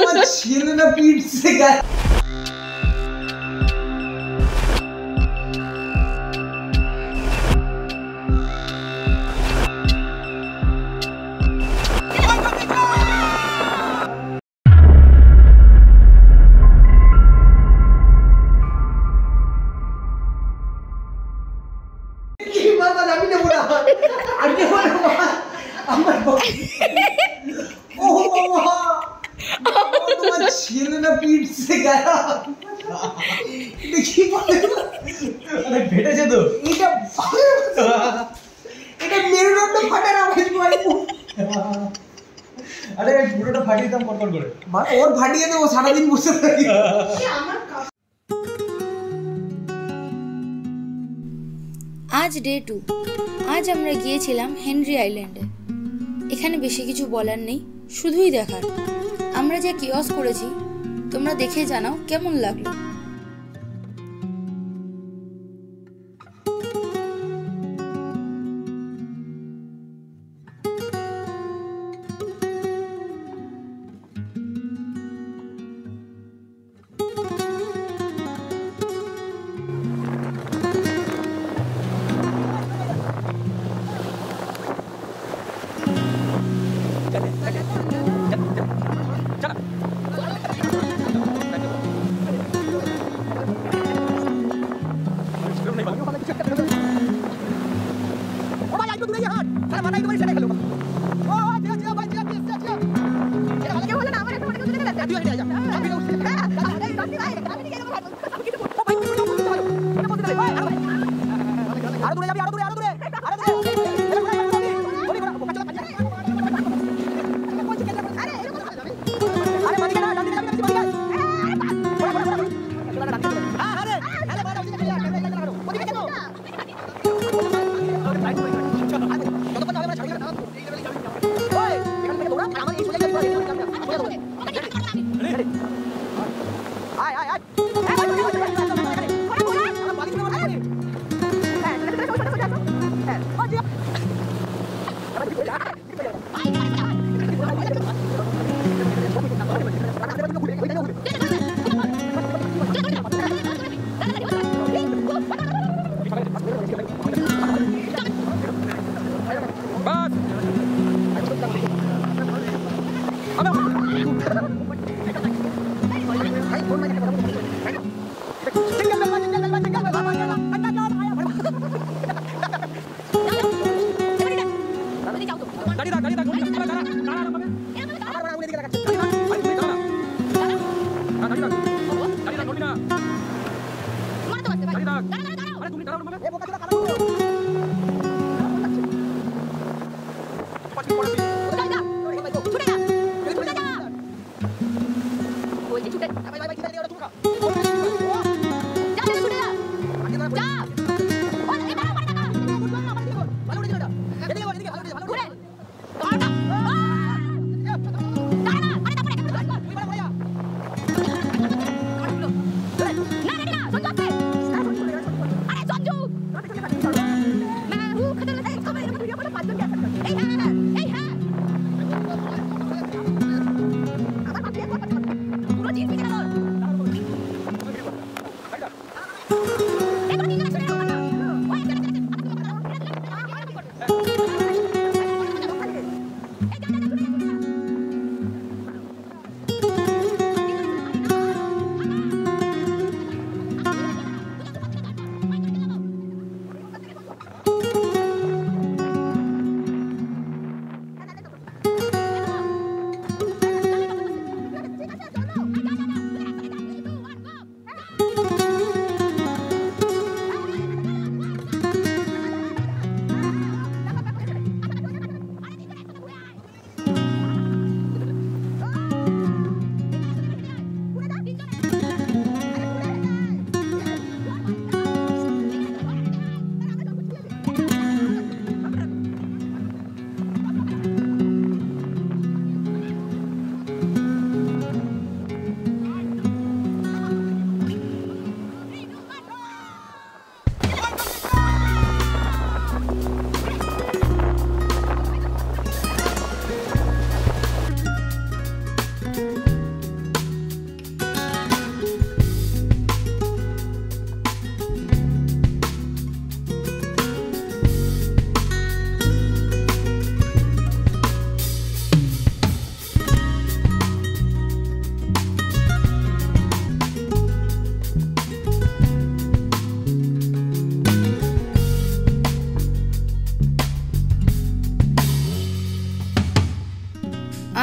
তোমার ছেলেটা পিটছে গায়ে। ছেলেটা পিটছে গায়ে। দেখি ফেটেছে তো, এটা মেরুদণ্ড ফাটার আওয়াজ পাই। আরে পুরোটা ফাটিয়ে দাম কর করে, ওর ফাটিয়ে দেবো, সারাদিন বসে থাকি। আজ ডে 2। আজ আমরা গিয়েছিলাম হেনরি আইল্যান্ডে। এখানে বেশি কিছু বলার নেই, শুধুই দেখার। আমরা যে কিয়স করেছি তোমরা দেখে জানাও কেমন লাগলো।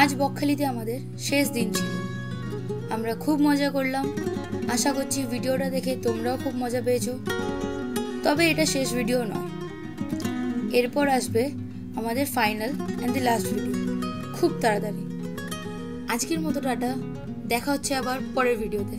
আজ বকখালিতে আমাদের শেষ দিন ছিল। আমরা খুব মজা করলাম। আশা করছি ভিডিওটা দেখে তোমরাও খুব মজা পেয়েছো। তবে এটা শেষ ভিডিও নয়, এরপর আসবে আমাদের final and the last video খুব তাড়াতাড়ি। আজকের মতো টাটা, দেখা হচ্ছে আবার পরের ভিডিওতে।